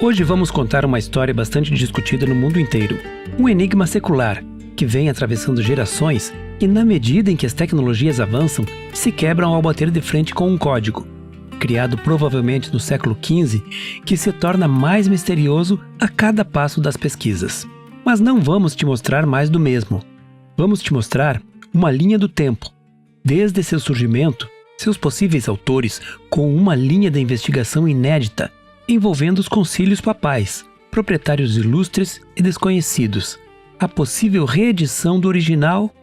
Hoje vamos contar uma história bastante discutida no mundo inteiro. Um enigma secular, que vem atravessando gerações e, na medida em que as tecnologias avançam, se quebram ao bater de frente com um código, criado provavelmente no século XV, que se torna mais misterioso a cada passo das pesquisas. Mas não vamos te mostrar mais do mesmo. Vamos te mostrar uma linha do tempo, desde seu surgimento, seus possíveis autores, com uma linha de investigação inédita, envolvendo os concílios papais, proprietários ilustres e desconhecidos, a possível reedição do original,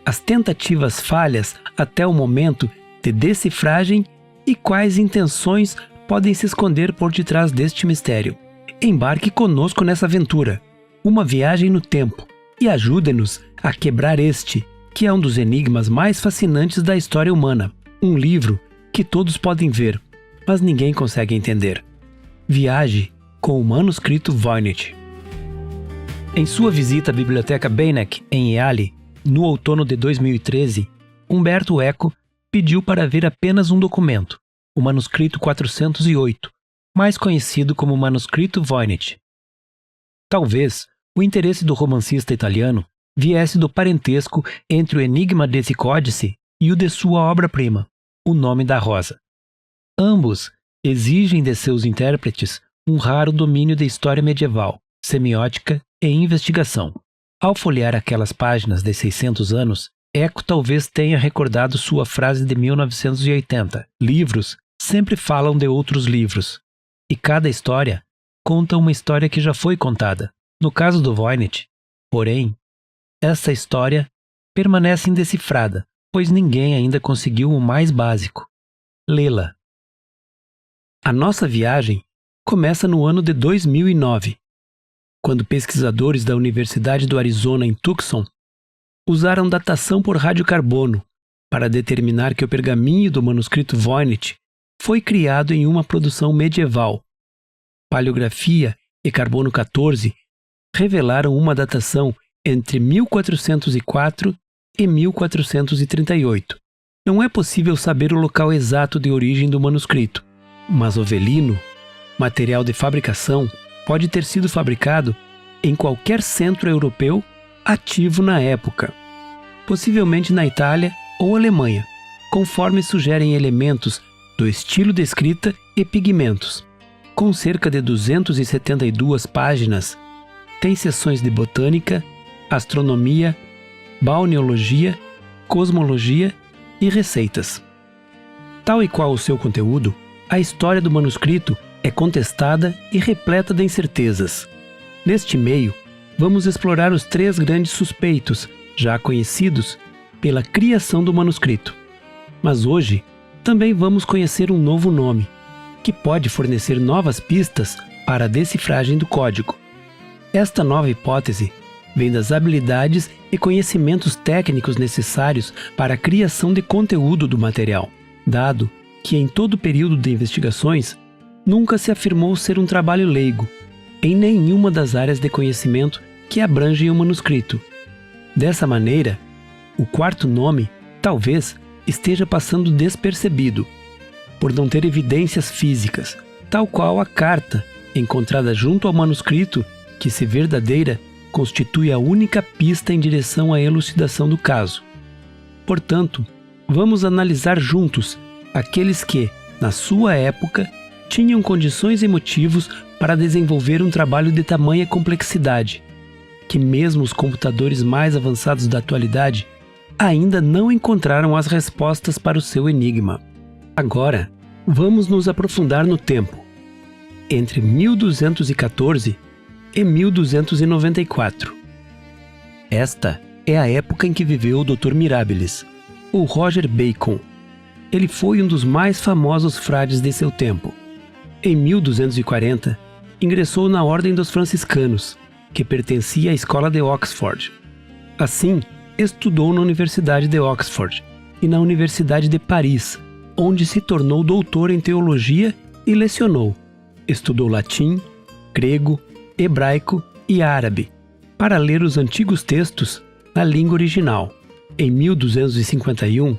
as tentativas falhas até o momento de decifragem e quais intenções podem se esconder por detrás deste mistério. Embarque conosco nessa aventura, uma viagem no tempo, e ajude-nos a quebrar este, que é um dos enigmas mais fascinantes da história humana. Um livro que todos podem ver, mas ninguém consegue entender. Viaje com o manuscrito Voynich. Em sua visita à Biblioteca Beinecke, em Yale, no outono de 2013, Umberto Eco pediu para ver apenas um documento, o manuscrito 408, mais conhecido como manuscrito Voynich. Talvez o interesse do romancista italiano viesse do parentesco entre o enigma desse códice e o de sua obra-prima, O Nome da Rosa. Ambos exigem de seus intérpretes um raro domínio da história medieval, semiótica e investigação. Ao folhear aquelas páginas de 600 anos, Eco talvez tenha recordado sua frase de 1980: livros sempre falam de outros livros, e cada história conta uma história que já foi contada. No caso do Voynich, porém, essa história permanece indecifrada, pois ninguém ainda conseguiu o mais básico: lê-la. A nossa viagem começa no ano de 2009, quando pesquisadores da Universidade do Arizona em Tucson usaram datação por radiocarbono para determinar que o pergaminho do manuscrito Voynich foi criado em uma produção medieval. Paleografia e carbono 14 revelaram uma datação entre 1404 e 1438. Não é possível saber o local exato de origem do manuscrito, mas o velino, material de fabricação, pode ter sido fabricado em qualquer centro europeu ativo na época, possivelmente na Itália ou Alemanha, conforme sugerem elementos do estilo de escrita e pigmentos. Com cerca de 272 páginas, tem seções de botânica, astronomia, balneologia, cosmologia e receitas. Tal e qual o seu conteúdo, a história do manuscrito é contestada e repleta de incertezas. Neste meio, vamos explorar os 3 grandes suspeitos, já conhecidos, pela criação do manuscrito. Mas hoje, também vamos conhecer um novo nome, que pode fornecer novas pistas para a decifragem do código. Esta nova hipótese vem das habilidades e conhecimentos técnicos necessários para a criação de conteúdo do material, dado que em todo o período de investigações nunca se afirmou ser um trabalho leigo, em nenhuma das áreas de conhecimento que abrangem o manuscrito. Dessa maneira, o quarto nome talvez esteja passando despercebido, por não ter evidências físicas, tal qual a carta encontrada junto ao manuscrito, que, se verdadeira, constitui a única pista em direção à elucidação do caso. Portanto, vamos analisar juntos aqueles que, na sua época, tinham condições e motivos para desenvolver um trabalho de tamanha complexidade, que mesmo os computadores mais avançados da atualidade ainda não encontraram as respostas para o seu enigma. Agora, vamos nos aprofundar no tempo, entre 1214 e 1294. Esta é a época em que viveu o Dr. Mirabilis, ou Roger Bacon. Ele foi um dos mais famosos frades de seu tempo. Em 1240, ingressou na Ordem dos Franciscanos, que pertencia à Escola de Oxford. Assim, estudou na Universidade de Oxford e na Universidade de Paris, onde se tornou doutor em teologia e lecionou. Estudou latim, grego, hebraico e árabe, para ler os antigos textos na língua original. Em 1251,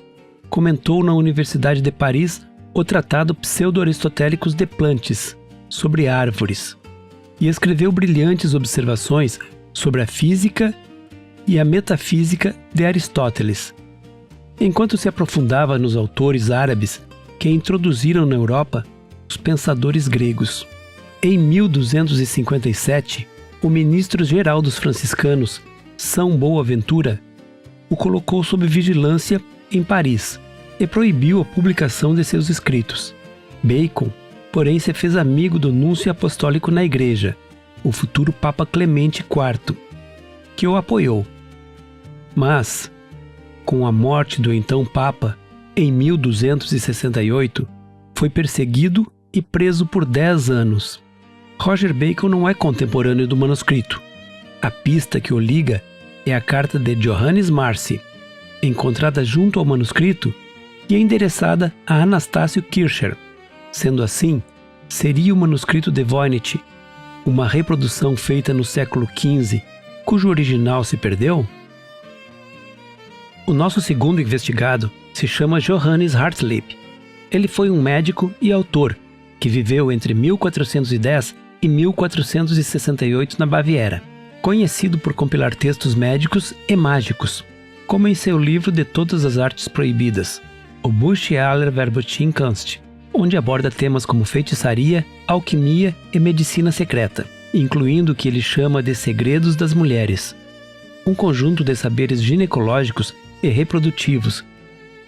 comentou na Universidade de Paris o tratado Pseudo-Aristotélicos de Plantes, sobre árvores. e escreveu brilhantes observações sobre a física e a metafísica de Aristóteles, enquanto se aprofundava nos autores árabes que introduziram na Europa os pensadores gregos. Em 1257, o ministro-geral dos franciscanos, São Boaventura, o colocou sob vigilância em Paris e proibiu a publicação de seus escritos. Bacon, porém, se fez amigo do núncio apostólico na igreja, o futuro Papa Clemente IV, que o apoiou. Mas, com a morte do então Papa, em 1268, foi perseguido e preso por 10 anos. Roger Bacon não é contemporâneo do manuscrito. A pista que o liga é a carta de Johannes Marci, encontrada junto ao manuscrito e endereçada a Anastácio Kircher. Sendo assim, seria o manuscrito de Voynich uma reprodução feita no século XV, cujo original se perdeu? O nosso segundo investigado se chama Johannes Hartlib. Ele foi um médico e autor que viveu entre 1410 e 1468 na Baviera, conhecido por compilar textos médicos e mágicos, como em seu livro de todas as artes proibidas, o Buch aller Verboten Kunst, onde aborda temas como feitiçaria, alquimia e medicina secreta, incluindo o que ele chama de segredos das mulheres, um conjunto de saberes ginecológicos e reprodutivos,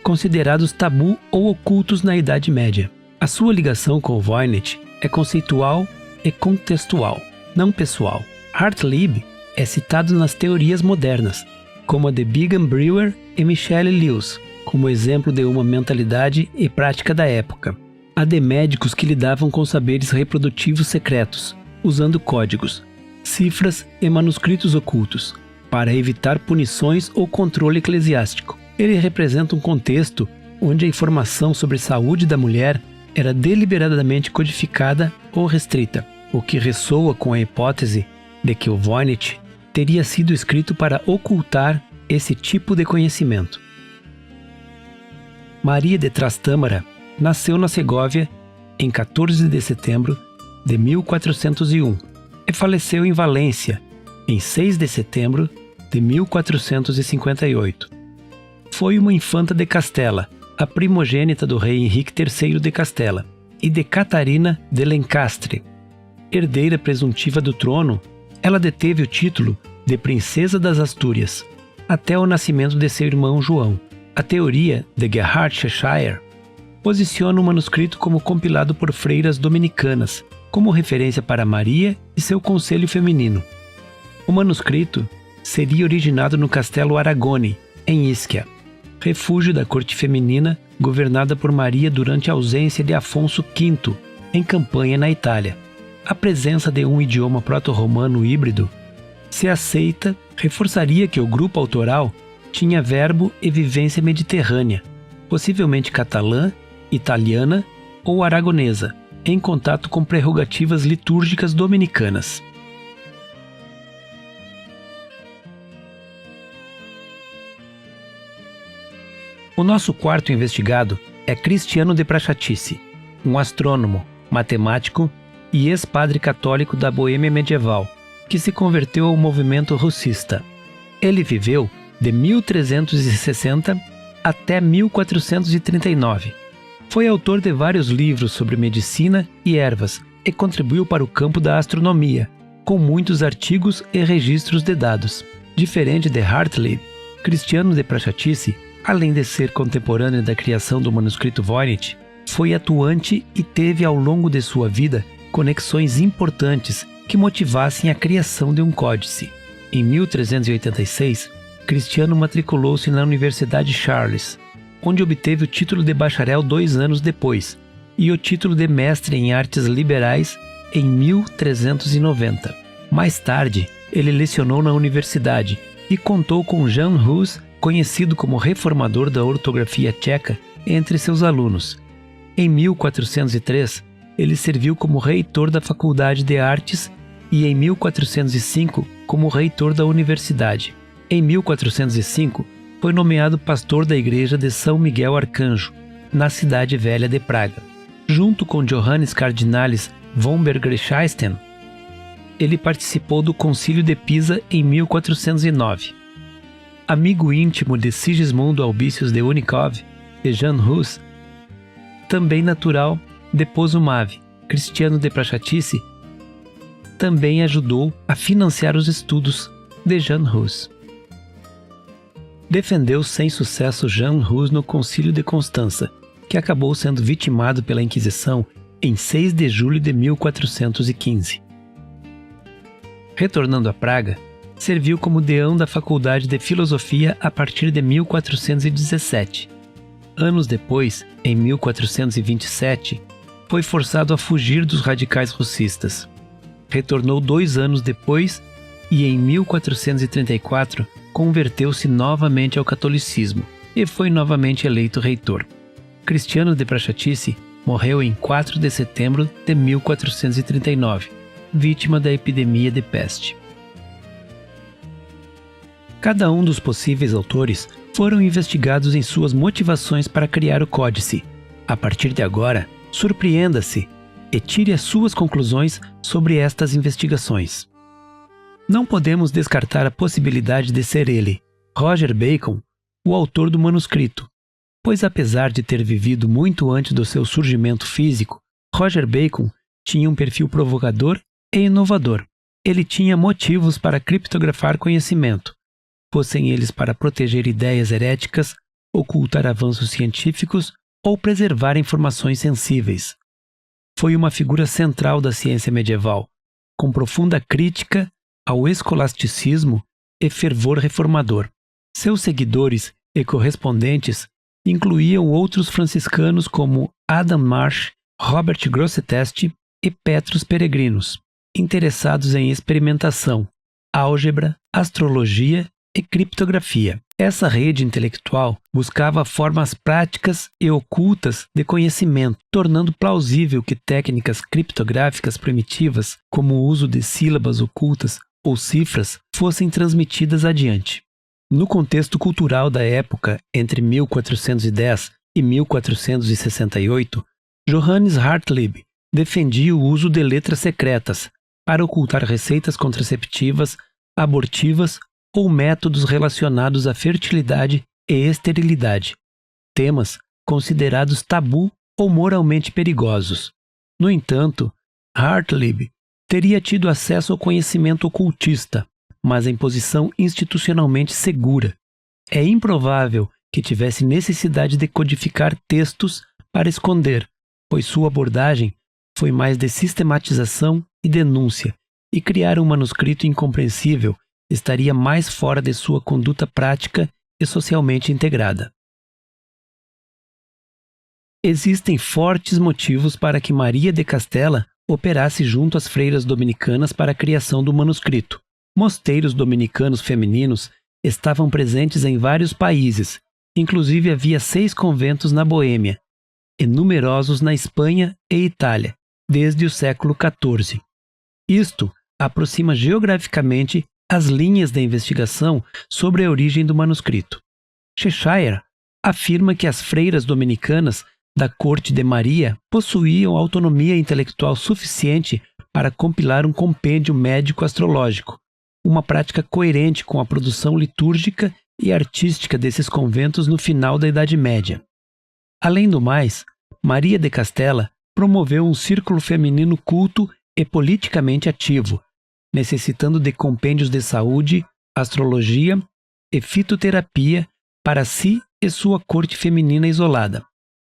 considerados tabu ou ocultos na Idade Média. A sua ligação com Voynich é conceitual e contextual, não pessoal. Hartlib é citado nas teorias modernas, como a de Bigham Brewer e Michelle Lewis, como exemplo de uma mentalidade e prática da época. A de médicos que lidavam com saberes reprodutivos secretos, usando códigos, cifras e manuscritos ocultos, para evitar punições ou controle eclesiástico. Ele representa um contexto onde a informação sobre saúde da mulher era deliberadamente codificada ou restrita, o que ressoa com a hipótese de que o Voynich teria sido escrito para ocultar esse tipo de conhecimento. Maria de Trastâmara nasceu na Segóvia em 14 de setembro de 1401 e faleceu em Valência em 6 de setembro de 1458. Foi uma infanta de Castela, a primogênita do rei Henrique III de Castela e de Catarina de Lencastre. Herdeira presuntiva do trono, ela deteve o título de Princesa das Astúrias até o nascimento de seu irmão João. A teoria de Gerhard Cheshire posiciona o manuscrito como compilado por freiras dominicanas, como referência para Maria e seu conselho feminino. O manuscrito seria originado no Castelo Aragone, em Ischia, refúgio da corte feminina governada por Maria durante a ausência de Afonso V em campanha na Itália. A presença de um idioma proto-romano híbrido, se aceita, reforçaria que o grupo autoral tinha verbo e vivência mediterrânea, possivelmente catalã, italiana ou aragonesa, em contato com prerrogativas litúrgicas dominicanas. O nosso quarto investigado é Cristiano de Prachatice, um astrônomo, matemático e ex-padre católico da Boêmia medieval, que se converteu ao movimento russista. Ele viveu de 1360 até 1439. Foi autor de vários livros sobre medicina e ervas e contribuiu para o campo da astronomia, com muitos artigos e registros de dados. Diferente de Hartlib, Cristiano de Prachatice, além de ser contemporâneo da criação do manuscrito Voynich, foi atuante e teve ao longo de sua vida conexões importantes que motivassem a criação de um códice. Em 1386, Cristiano matriculou-se na Universidade Charles, onde obteve o título de bacharel 2 anos depois, e o título de mestre em artes liberais em 1390. Mais tarde, ele lecionou na universidade e contou com Jan Hus, conhecido como reformador da ortografia tcheca, entre seus alunos. Em 1403, ele serviu como reitor da Faculdade de Artes e em 1405 como reitor da universidade. Em 1405, foi nomeado pastor da igreja de São Miguel Arcanjo, na cidade velha de Praga. Junto com Johannes Cardinalis von Bergresheisten, ele participou do Concílio de Pisa em 1409. Amigo íntimo de Sigismundo Albicius de Unikov e Jan Hus, também natural de Pozumave, Cristiano de Prachatice, também ajudou a financiar os estudos de Jan Hus. Defendeu sem sucesso Jan Hus no Concílio de Constança, que acabou sendo vitimado pela Inquisição em 6 de julho de 1415. Retornando a Praga, serviu como deão da Faculdade de Filosofia a partir de 1417. Anos depois, em 1427, foi forçado a fugir dos radicais russistas. Retornou 2 anos depois e, em 1434, converteu-se novamente ao catolicismo e foi novamente eleito reitor. Cristiano de Prachatice morreu em 4 de setembro de 1439, vítima da epidemia de peste. Cada um dos possíveis autores foram investigados em suas motivações para criar o códice. A partir de agora, surpreenda-se e tire as suas conclusões sobre estas investigações. Não podemos descartar a possibilidade de ser ele, Roger Bacon, o autor do manuscrito, pois apesar de ter vivido muito antes do seu surgimento físico, Roger Bacon tinha um perfil provocador e inovador. Ele tinha motivos para criptografar conhecimento, fossem eles para proteger ideias heréticas, ocultar avanços científicos ou preservar informações sensíveis. Foi uma figura central da ciência medieval, com profunda crítica ao escolasticismo e fervor reformador. Seus seguidores e correspondentes incluíam outros franciscanos como Adam Marsh, Robert Grosseteste e Petrus Peregrinus, interessados em experimentação, álgebra, astrologia e criptografia. Essa rede intelectual buscava formas práticas e ocultas de conhecimento, tornando plausível que técnicas criptográficas primitivas, como o uso de sílabas ocultas ou cifras, fossem transmitidas adiante. No contexto cultural da época, entre 1410 e 1468, Johannes Hartlib defendia o uso de letras secretas para ocultar receitas contraceptivas, abortivas ou métodos relacionados à fertilidade e esterilidade, temas considerados tabu ou moralmente perigosos. No entanto, Hartlib teria tido acesso ao conhecimento ocultista, mas em posição institucionalmente segura. É improvável que tivesse necessidade de codificar textos para esconder, pois sua abordagem foi mais de sistematização e denúncia, e criar um manuscrito incompreensível estaria mais fora de sua conduta prática e socialmente integrada. Existem fortes motivos para que Maria de Castela operasse junto às freiras dominicanas para a criação do manuscrito. Mosteiros dominicanos femininos estavam presentes em vários países, inclusive havia 6 conventos na Boêmia, e numerosos na Espanha e Itália, desde o século XIV. Isto aproxima geograficamente as linhas da investigação sobre a origem do manuscrito. Cheshire afirma que as freiras dominicanas da corte de Maria possuíam autonomia intelectual suficiente para compilar um compêndio médico astrológico, uma prática coerente com a produção litúrgica e artística desses conventos no final da Idade Média. Além do mais, Maria de Castela promoveu um círculo feminino culto e politicamente ativo, necessitando de compêndios de saúde, astrologia e fitoterapia para si e sua corte feminina isolada.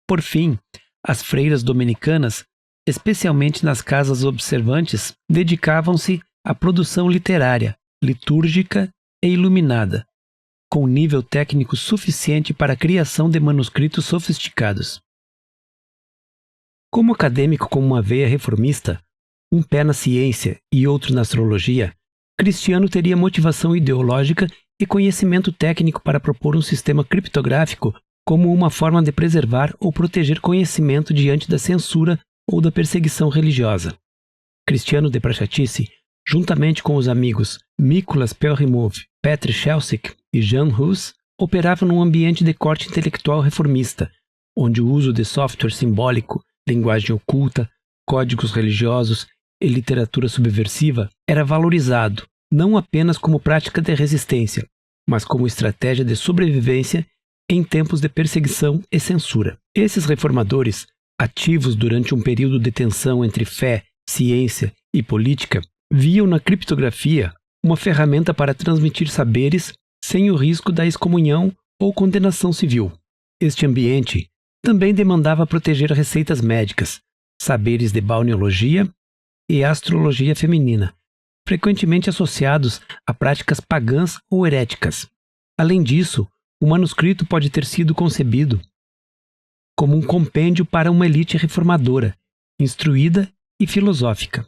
Por fim, as freiras dominicanas, especialmente nas casas observantes, dedicavam-se à produção literária, litúrgica e iluminada, com nível técnico suficiente para a criação de manuscritos sofisticados. Como acadêmico com uma veia reformista, um pé na ciência e outro na astrologia, Cristiano teria motivação ideológica e conhecimento técnico para propor um sistema criptográfico como uma forma de preservar ou proteger conhecimento diante da censura ou da perseguição religiosa. Cristiano de Prachatice, juntamente com os amigos Mikolas Pelhřimov, Petr Šelšík e Jan Hus, operava num ambiente de corte intelectual reformista, onde o uso de software simbólico, linguagem oculta, códigos religiosos e literatura subversiva era valorizado, não apenas como prática de resistência, mas como estratégia de sobrevivência em tempos de perseguição e censura. Esses reformadores, ativos durante um período de tensão entre fé, ciência e política, viam na criptografia uma ferramenta para transmitir saberes sem o risco da excomunhão ou condenação civil. Este ambiente também demandava proteger receitas médicas, saberes de balneologia e astrologia feminina, frequentemente associados a práticas pagãs ou heréticas. Além disso, o manuscrito pode ter sido concebido como um compêndio para uma elite reformadora, instruída e filosófica,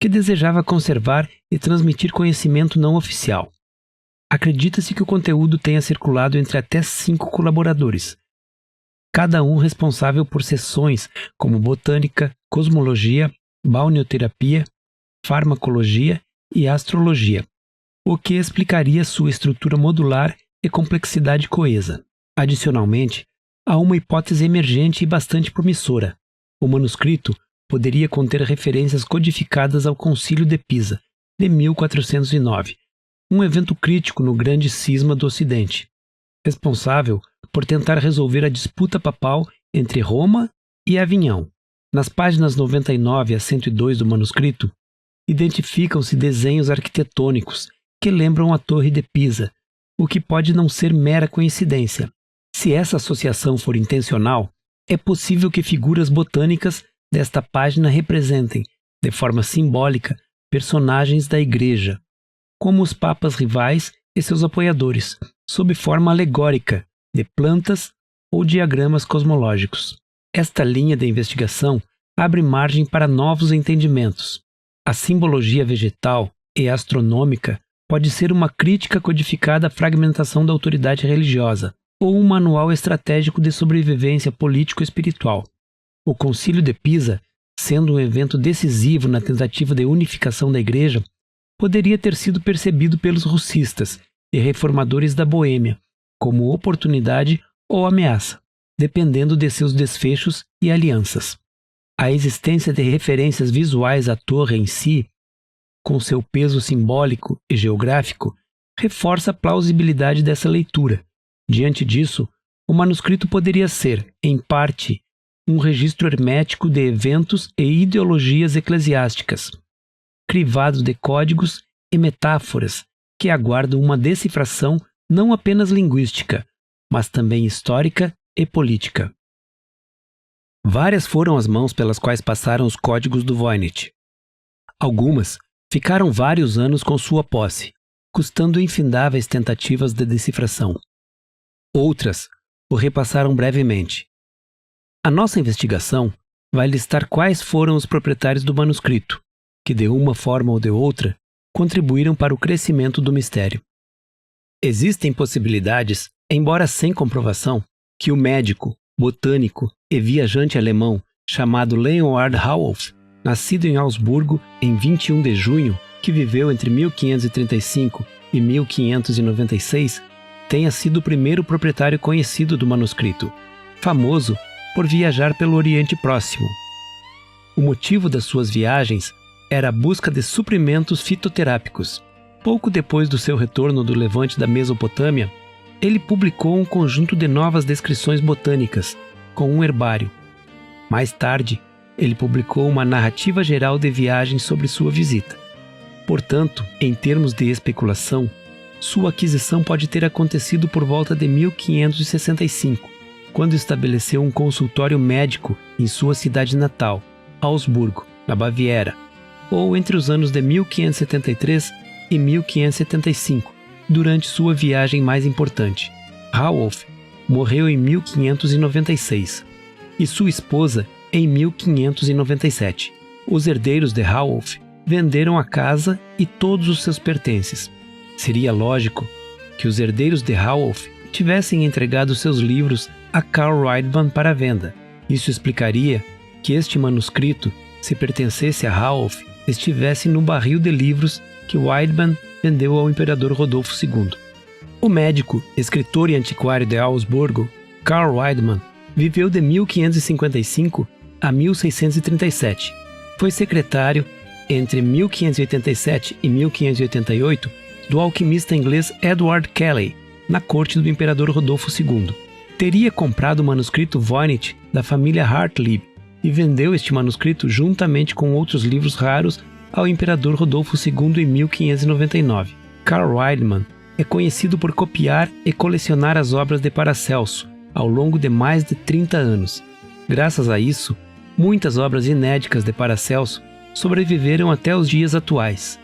que desejava conservar e transmitir conhecimento não oficial. Acredita-se que o conteúdo tenha circulado entre até 5 colaboradores, cada um responsável por seções como botânica, cosmologia, balneoterapia, farmacologia e astrologia, o que explicaria sua estrutura modular e complexidade coesa. Adicionalmente, há uma hipótese emergente e bastante promissora. O manuscrito poderia conter referências codificadas ao Concílio de Pisa, de 1409, um evento crítico no grande cisma do Ocidente, responsável por tentar resolver a disputa papal entre Roma e Avignon. Nas páginas 99 a 102 do manuscrito, identificam-se desenhos arquitetônicos que lembram a Torre de Pisa, o que pode não ser mera coincidência. Se essa associação for intencional, é possível que figuras botânicas desta página representem, de forma simbólica, personagens da Igreja, como os papas rivais e seus apoiadores, sob forma alegórica, de plantas ou diagramas cosmológicos. Esta linha de investigação abre margem para novos entendimentos. A simbologia vegetal e astronômica pode ser uma crítica codificada à fragmentação da autoridade religiosa, ou um manual estratégico de sobrevivência político-espiritual. O Concílio de Pisa, sendo um evento decisivo na tentativa de unificação da Igreja, poderia ter sido percebido pelos russistas e reformadores da Boêmia como oportunidade ou ameaça, dependendo de seus desfechos e alianças. A existência de referências visuais à torre em si, com seu peso simbólico e geográfico, reforça a plausibilidade dessa leitura. Diante disso, o manuscrito poderia ser, em parte, um registro hermético de eventos e ideologias eclesiásticas, crivado de códigos e metáforas que aguardam uma decifração não apenas linguística, mas também histórica e política. Várias foram as mãos pelas quais passaram os códigos do Voynich. Algumas ficaram vários anos com sua posse, custando infindáveis tentativas de decifração. Outras o repassaram brevemente. A nossa investigação vai listar quais foram os proprietários do manuscrito, que de uma forma ou de outra contribuíram para o crescimento do mistério. Existem possibilidades, embora sem comprovação, que o médico, botânico e viajante alemão chamado Leonhard Hauff, nascido em Augsburgo em 21 de junho, que viveu entre 1535 e 1596, tenha sido o primeiro proprietário conhecido do manuscrito, famoso por viajar pelo Oriente Próximo. O motivo das suas viagens era a busca de suprimentos fitoterápicos. Pouco depois do seu retorno do levante da Mesopotâmia, ele publicou um conjunto de novas descrições botânicas, com um herbário. Mais tarde, ele publicou uma narrativa geral de viagem sobre sua visita. Portanto, em termos de especulação, sua aquisição pode ter acontecido por volta de 1565, quando estabeleceu um consultório médico em sua cidade natal, Augsburgo, na Baviera, ou entre os anos de 1573 e 1575, durante sua viagem mais importante. Hauff morreu em 1596 e sua esposa em 1597. Os herdeiros de Hauff venderam a casa e todos os seus pertences. Seria lógico que os herdeiros de Hauff tivessem entregado seus livros a Karl Weidmann para venda. Isso explicaria que este manuscrito, se pertencesse a Hauff, estivesse no barril de livros que Weidmann vendeu ao imperador Rodolfo II. O médico, escritor e antiquário de Augsburgo, Karl Weidmann, viveu de 1555 a 1637. Foi secretário entre 1587 e 1588 do alquimista inglês Edward Kelly, na corte do imperador Rodolfo II. Teria comprado o manuscrito Voynich da família Hartlib e vendeu este manuscrito juntamente com outros livros raros ao imperador Rodolfo II em 1599. Carl Widemann é conhecido por copiar e colecionar as obras de Paracelso ao longo de mais de 30 anos. Graças a isso, muitas obras inéditas de Paracelso sobreviveram até os dias atuais.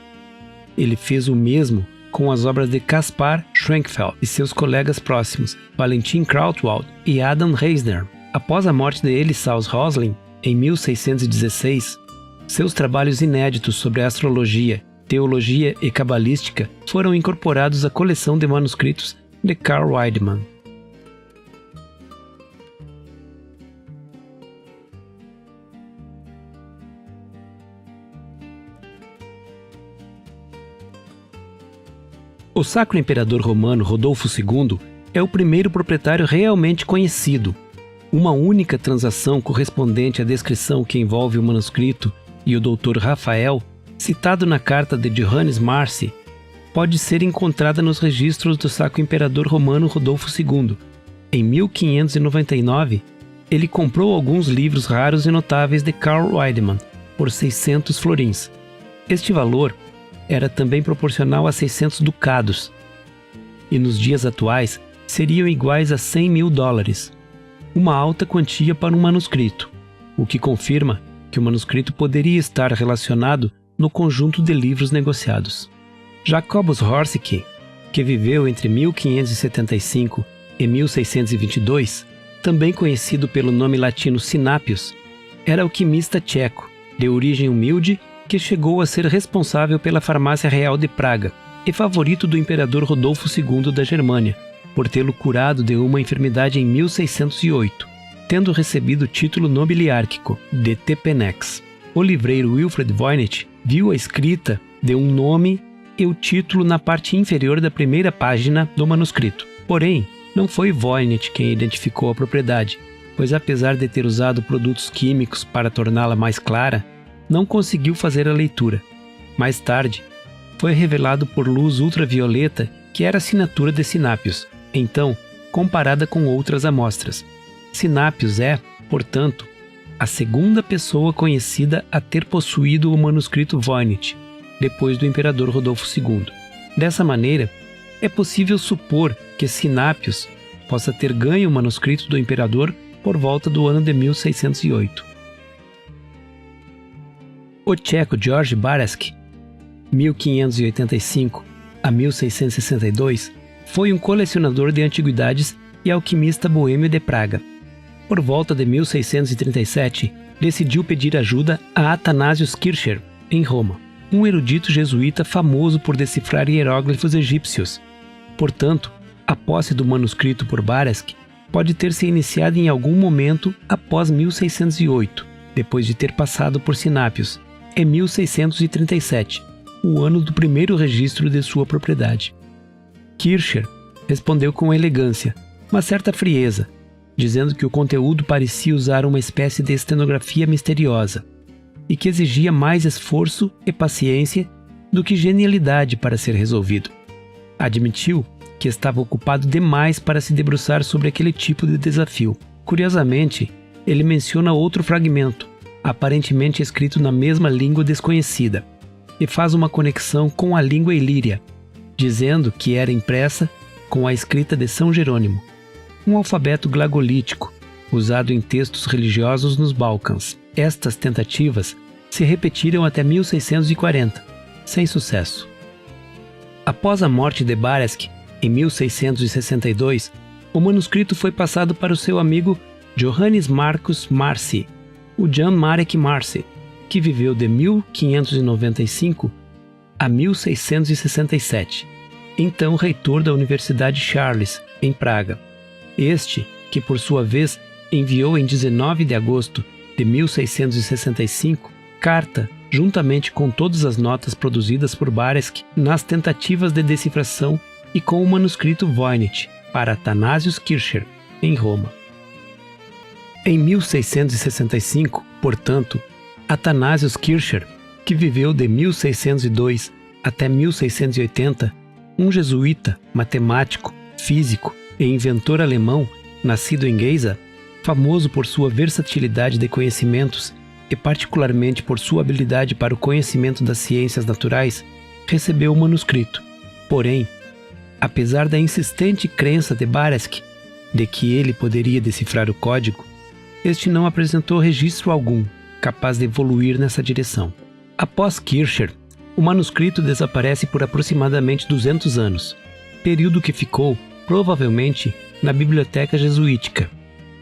Ele fez o mesmo com as obras de Caspar Schwenkfeld e seus colegas próximos, Valentin Krautwald e Adam Reisner. Após a morte de Elissaus Roslin, em 1616, seus trabalhos inéditos sobre astrologia, teologia e cabalística foram incorporados à coleção de manuscritos de Carl Widemann. O Sacro Imperador Romano Rodolfo II é o primeiro proprietário realmente conhecido. Uma única transação correspondente à descrição que envolve o manuscrito e o Dr. Rafael, citado na carta de Johannes Marci, pode ser encontrada nos registros do Sacro Imperador Romano Rodolfo II. Em 1599, ele comprou alguns livros raros e notáveis de Carl Widemann por 600 florins. Este valor era também proporcional a 600 ducados, e nos dias atuais seriam iguais a $100.000, uma alta quantia para um manuscrito, o que confirma que o manuscrito poderia estar relacionado no conjunto de livros negociados. Jacobus Horsecke, que viveu entre 1575 e 1622, também conhecido pelo nome latino Sinapius, era alquimista tcheco, de origem humilde, que chegou a ser responsável pela farmácia real de Praga e favorito do imperador Rodolfo II da Germânia, por tê-lo curado de uma enfermidade em 1608, tendo recebido o título nobiliárquico de Tepenex. O livreiro Wilfred Voynich viu a escrita de um nome e o título na parte inferior da primeira página do manuscrito. Porém, não foi Voynich quem identificou a propriedade, pois apesar de ter usado produtos químicos para torná-la mais clara, não conseguiu fazer a leitura. Mais tarde, foi revelado por luz ultravioleta que era a assinatura de Sinapius, então comparada com outras amostras. Sinapius é, portanto, a segunda pessoa conhecida a ter possuído o manuscrito Voynich, depois do imperador Rodolfo II. Dessa maneira, é possível supor que Sinapius possa ter ganho o manuscrito do imperador por volta do ano de 1608. O tcheco George Baresk, 1585 a 1662, foi um colecionador de antiguidades e alquimista boêmio de Praga. Por volta de 1637, decidiu pedir ajuda a Athanasius Kircher, em Roma, um erudito jesuíta famoso por decifrar hieróglifos egípcios. Portanto, a posse do manuscrito por Baresk pode ter se iniciado em algum momento após 1608, depois de ter passado por Sinapius, em 1637, o ano do primeiro registro de sua propriedade. Kircher respondeu com elegância, mas certa frieza, dizendo que o conteúdo parecia usar uma espécie de estenografia misteriosa e que exigia mais esforço e paciência do que genialidade para ser resolvido. Admitiu que estava ocupado demais para se debruçar sobre aquele tipo de desafio. Curiosamente, ele menciona outro fragmento, aparentemente escrito na mesma língua desconhecida, e faz uma conexão com a língua ilíria, dizendo que era impressa com a escrita de São Jerônimo, um alfabeto glagolítico usado em textos religiosos nos Balcãs. Estas tentativas se repetiram até 1640, sem sucesso. Após a morte de Baresk, em 1662, o manuscrito foi passado para o seu amigo Johannes Marcus Marci, o Jan Marek Marci, que viveu de 1595 a 1667, então reitor da Universidade Charles, em Praga. Este, que por sua vez enviou em 19 de agosto de 1665 carta juntamente com todas as notas produzidas por Baresk nas tentativas de decifração e com o manuscrito Voynich para Athanasius Kircher, em Roma. Em 1665, portanto, Athanasius Kircher, que viveu de 1602 até 1680, um jesuíta, matemático, físico e inventor alemão, nascido em Geisa, famoso por sua versatilidade de conhecimentos e particularmente por sua habilidade para o conhecimento das ciências naturais, recebeu o manuscrito. Porém, apesar da insistente crença de Baresch de que ele poderia decifrar o código, este não apresentou registro algum capaz de evoluir nessa direção. Após Kircher, o manuscrito desaparece por aproximadamente 200 anos, período que ficou, provavelmente, na biblioteca jesuítica,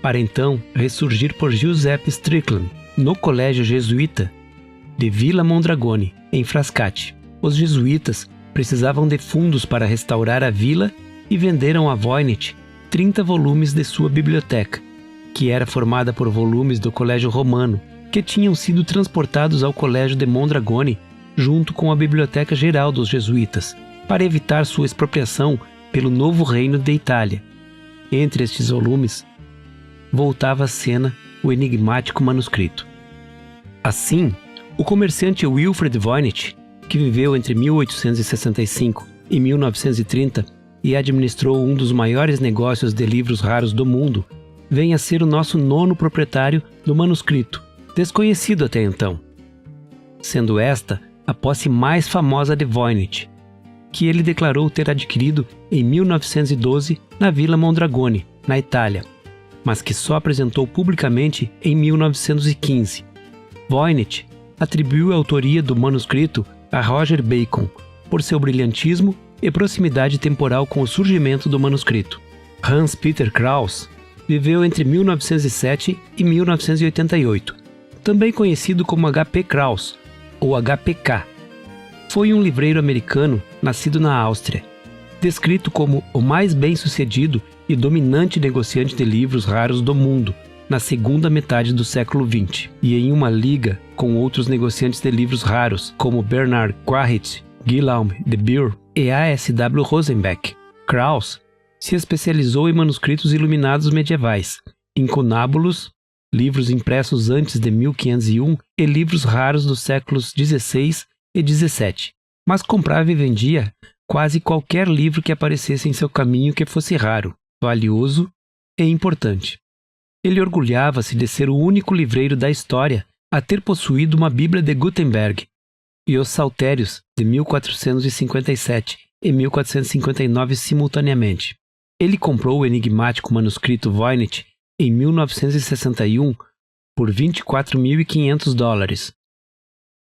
para então ressurgir por Giuseppe Strickland, no colégio jesuíta de Villa Mondragone, em Frascati. Os jesuítas precisavam de fundos para restaurar a vila e venderam a Voynich 30 volumes de sua biblioteca, que era formada por volumes do Colégio Romano, que tinham sido transportados ao Colégio de Mondragone junto com a Biblioteca Geral dos Jesuítas, para evitar sua expropriação pelo novo reino de Itália. Entre estes volumes, voltava à cena o enigmático manuscrito. Assim, o comerciante Wilfred Voynich, que viveu entre 1865 e 1930 e administrou um dos maiores negócios de livros raros do mundo, vem a ser o nosso nono proprietário do manuscrito, desconhecido até então, sendo esta a posse mais famosa de Voynich, que ele declarou ter adquirido em 1912 na Villa Mondragone, na Itália, mas que só apresentou publicamente em 1915. Voynich atribuiu a autoria do manuscrito a Roger Bacon, por seu brilhantismo e proximidade temporal com o surgimento do manuscrito. Hans Peter Krause viveu entre 1907 e 1988, também conhecido como H.P. Krause, ou HPK. Foi um livreiro americano nascido na Áustria, descrito como o mais bem-sucedido e dominante negociante de livros raros do mundo na segunda metade do século XX, e em uma liga com outros negociantes de livros raros como Bernard Quaritch, Guillaume de Beer e A.S.W. Rosenbeck. Krause se especializou em manuscritos iluminados medievais, incunábulos, livros impressos antes de 1501 e livros raros dos séculos XVI e XVII, mas comprava e vendia quase qualquer livro que aparecesse em seu caminho que fosse raro, valioso e importante. Ele orgulhava-se de ser o único livreiro da história a ter possuído uma Bíblia de Gutenberg e os Saltérios de 1457 e 1459 simultaneamente. Ele comprou o enigmático manuscrito Voynich em 1961 por $24.500.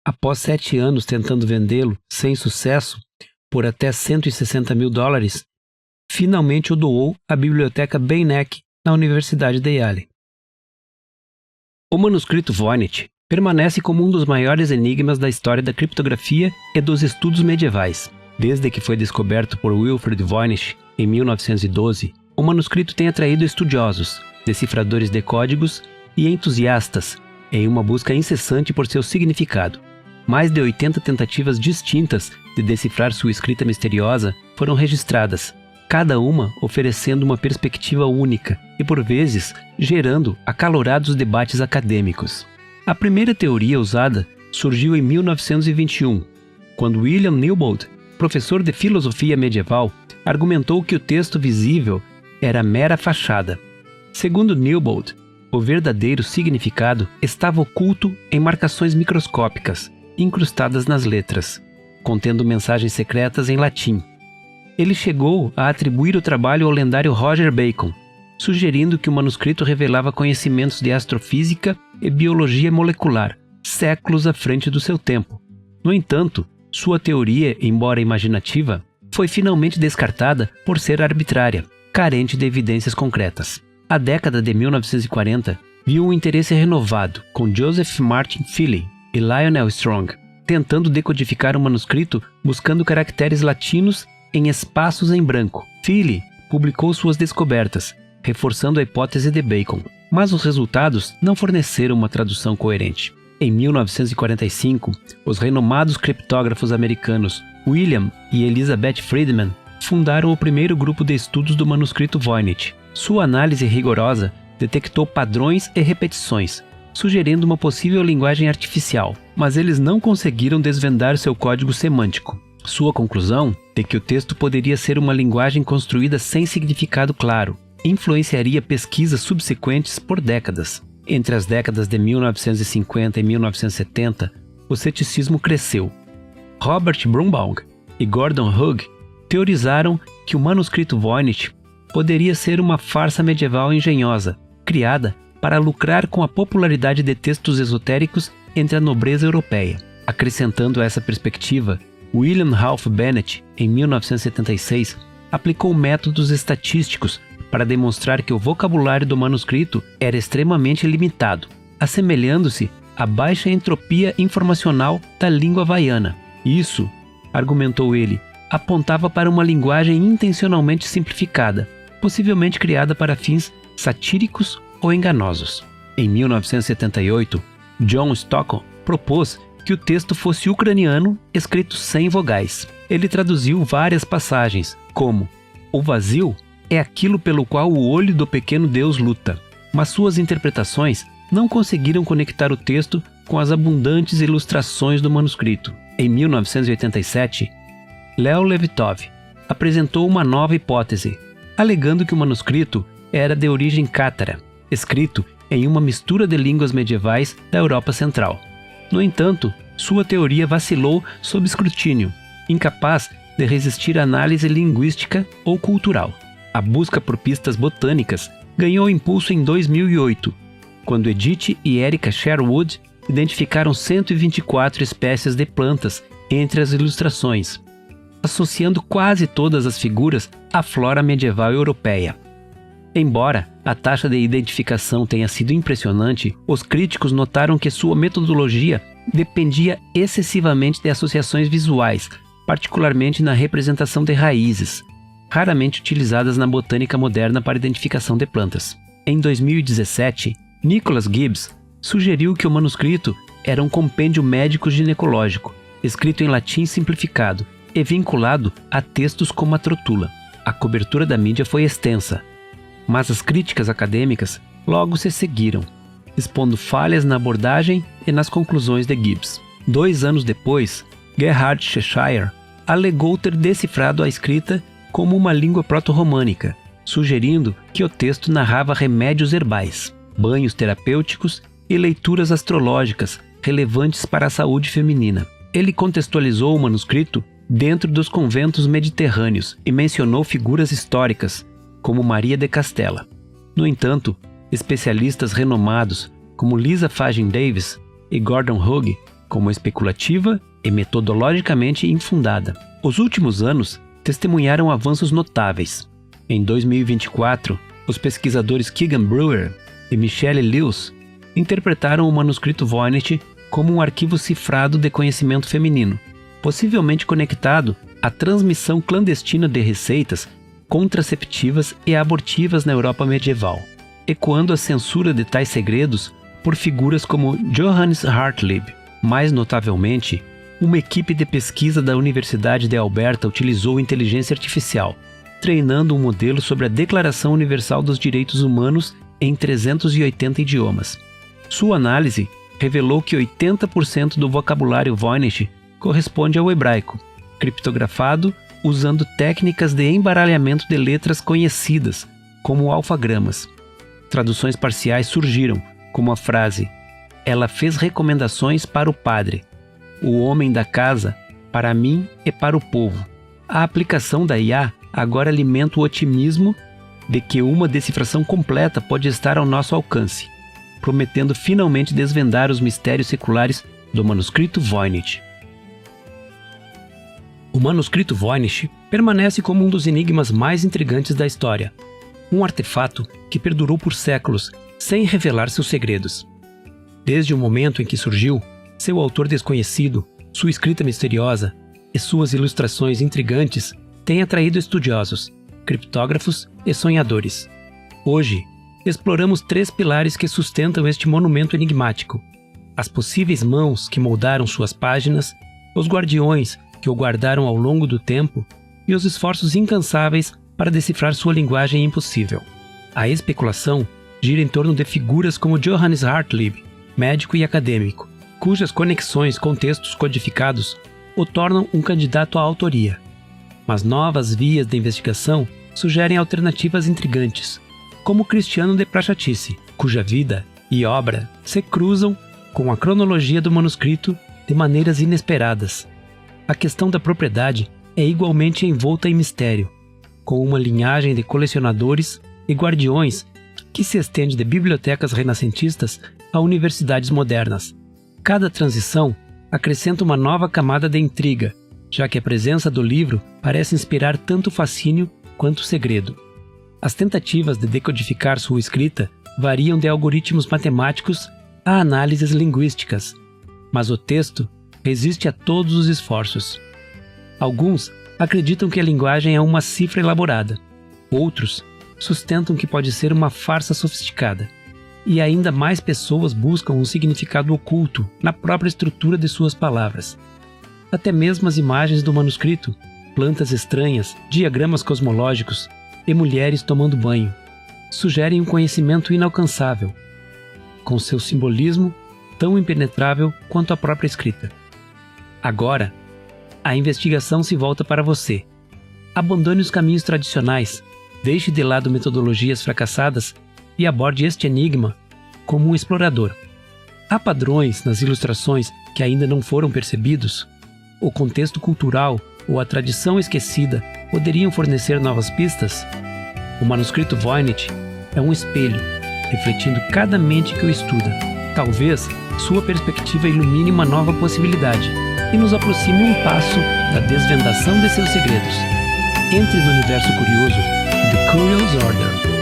Após 7 anos tentando vendê-lo sem sucesso por até $160.000, finalmente o doou à Biblioteca Beinecke na Universidade de Yale. O manuscrito Voynich permanece como um dos maiores enigmas da história da criptografia e dos estudos medievais. Desde que foi descoberto por Wilfred Voynich em 1912, o manuscrito tem atraído estudiosos, decifradores de códigos e entusiastas em uma busca incessante por seu significado. Mais de 80 tentativas distintas de decifrar sua escrita misteriosa foram registradas, cada uma oferecendo uma perspectiva única e, por vezes, gerando acalorados debates acadêmicos. A primeira teoria usada surgiu em 1921, quando William Newbold, professor de filosofia medieval, argumentou que o texto visível era mera fachada. Segundo Newbold, o verdadeiro significado estava oculto em marcações microscópicas, incrustadas nas letras, contendo mensagens secretas em latim. Ele chegou a atribuir o trabalho ao lendário Roger Bacon, sugerindo que o manuscrito revelava conhecimentos de astrofísica e biologia molecular, séculos à frente do seu tempo. No entanto, sua teoria, embora imaginativa, foi finalmente descartada por ser arbitrária, carente de evidências concretas. A década de 1940 viu um interesse renovado com Joseph Martin Feely e Lionel Strong, tentando decodificar o manuscrito buscando caracteres latinos em espaços em branco. Feely publicou suas descobertas, reforçando a hipótese de Bacon, mas os resultados não forneceram uma tradução coerente. Em 1945, os renomados criptógrafos americanos William e Elizabeth Friedman fundaram o primeiro grupo de estudos do manuscrito Voynich. Sua análise rigorosa detectou padrões e repetições, sugerindo uma possível linguagem artificial, mas eles não conseguiram desvendar seu código semântico. Sua conclusão é que o texto poderia ser uma linguagem construída sem significado claro, influenciaria pesquisas subsequentes por décadas. Entre as décadas de 1950 e 1970, o ceticismo cresceu. Robert Brumbaugh e Gordon Hugg teorizaram que o manuscrito Voynich poderia ser uma farsa medieval engenhosa, criada para lucrar com a popularidade de textos esotéricos entre a nobreza europeia. Acrescentando a essa perspectiva, William Ralph Bennett, em 1976, aplicou métodos estatísticos para demonstrar que o vocabulário do manuscrito era extremamente limitado, assemelhando-se à baixa entropia informacional da língua havaiana. Isso, argumentou ele, apontava para uma linguagem intencionalmente simplificada, possivelmente criada para fins satíricos ou enganosos. Em 1978, John Stockham propôs que o texto fosse ucraniano, escrito sem vogais. Ele traduziu várias passagens, como: "O vazio é aquilo pelo qual o olho do pequeno Deus luta", mas suas interpretações não conseguiram conectar o texto com as abundantes ilustrações do manuscrito. Em 1987, Leo Levitov apresentou uma nova hipótese, alegando que o manuscrito era de origem cátara, escrito em uma mistura de línguas medievais da Europa Central. No entanto, sua teoria vacilou sob escrutínio, incapaz de resistir à análise linguística ou cultural. A busca por pistas botânicas ganhou impulso em 2008, quando Edith e Erica Sherwood identificaram 124 espécies de plantas entre as ilustrações, associando quase todas as figuras à flora medieval europeia. Embora a taxa de identificação tenha sido impressionante, os críticos notaram que sua metodologia dependia excessivamente de associações visuais, particularmente na representação de raízes, raramente utilizadas na botânica moderna para identificação de plantas. Em 2017, Nicholas Gibbs sugeriu que o manuscrito era um compêndio médico-ginecológico, escrito em latim simplificado e vinculado a textos como a Trotula. A cobertura da mídia foi extensa, mas as críticas acadêmicas logo se seguiram, expondo falhas na abordagem e nas conclusões de Gibbs. 2 anos depois, Gerhard Cheshire alegou ter decifrado a escrita como uma língua proto-românica, sugerindo que o texto narrava remédios herbais, banhos terapêuticos e leituras astrológicas relevantes para a saúde feminina. Ele contextualizou o manuscrito dentro dos conventos mediterrâneos e mencionou figuras históricas, como Maria de Castela. No entanto, especialistas renomados como Lisa Fagin Davis e Gordon Hugg como especulativa e metodologicamente infundada. Os últimos anos testemunharam avanços notáveis. Em 2024, os pesquisadores Keegan Brewer e Michelle Lewis interpretaram o manuscrito Voynich como um arquivo cifrado de conhecimento feminino, possivelmente conectado à transmissão clandestina de receitas contraceptivas e abortivas na Europa medieval, ecoando a censura de tais segredos por figuras como Johannes Hartlieb. Mais notavelmente, uma equipe de pesquisa da Universidade de Alberta utilizou inteligência artificial, treinando um modelo sobre a Declaração Universal dos Direitos Humanos em 380 idiomas. Sua análise revelou que 80% do vocabulário Voynich corresponde ao hebraico, criptografado usando técnicas de embaralhamento de letras conhecidas, como alfagramas. Traduções parciais surgiram, como a frase: "Ela fez recomendações para o padre, o homem da casa, para mim e para o povo." A aplicação da IA agora alimenta o otimismo de que uma decifração completa pode estar ao nosso alcance, prometendo finalmente desvendar os mistérios seculares do manuscrito Voynich. O manuscrito Voynich permanece como um dos enigmas mais intrigantes da história, um artefato que perdurou por séculos sem revelar seus segredos. Desde o momento em que surgiu, seu autor desconhecido, sua escrita misteriosa e suas ilustrações intrigantes têm atraído estudiosos, criptógrafos e sonhadores. Hoje, exploramos 3 pilares que sustentam este monumento enigmático: as possíveis mãos que moldaram suas páginas, os guardiões que o guardaram ao longo do tempo e os esforços incansáveis para decifrar sua linguagem impossível. A especulação gira em torno de figuras como Johannes Hartlieb, médico e acadêmico, cujas conexões com textos codificados o tornam um candidato à autoria. Mas novas vias de investigação sugerem alternativas intrigantes, como Cristiano de Prachatice, cuja vida e obra se cruzam com a cronologia do manuscrito de maneiras inesperadas. A questão da propriedade é igualmente envolta em mistério, com uma linhagem de colecionadores e guardiões que se estende de bibliotecas renascentistas a universidades modernas. Cada transição acrescenta uma nova camada de intriga, já que a presença do livro parece inspirar tanto fascínio quanto segredo. As tentativas de decodificar sua escrita variam de algoritmos matemáticos a análises linguísticas, mas o texto resiste a todos os esforços. Alguns acreditam que a linguagem é uma cifra elaborada, outros sustentam que pode ser uma farsa sofisticada, e ainda mais pessoas buscam um significado oculto na própria estrutura de suas palavras. Até mesmo as imagens do manuscrito, plantas estranhas, diagramas cosmológicos e mulheres tomando banho, sugerem um conhecimento inalcançável, com seu simbolismo tão impenetrável quanto a própria escrita. Agora, a investigação se volta para você. Abandone os caminhos tradicionais, deixe de lado metodologias fracassadas e aborde este enigma como um explorador. Há padrões nas ilustrações que ainda não foram percebidos? O contexto cultural ou a tradição esquecida poderiam fornecer novas pistas? O manuscrito Voynich é um espelho, refletindo cada mente que o estuda. Talvez sua perspectiva ilumine uma nova possibilidade e nos aproxime um passo da desvendação de seus segredos. Entre no universo curioso The Curious Order.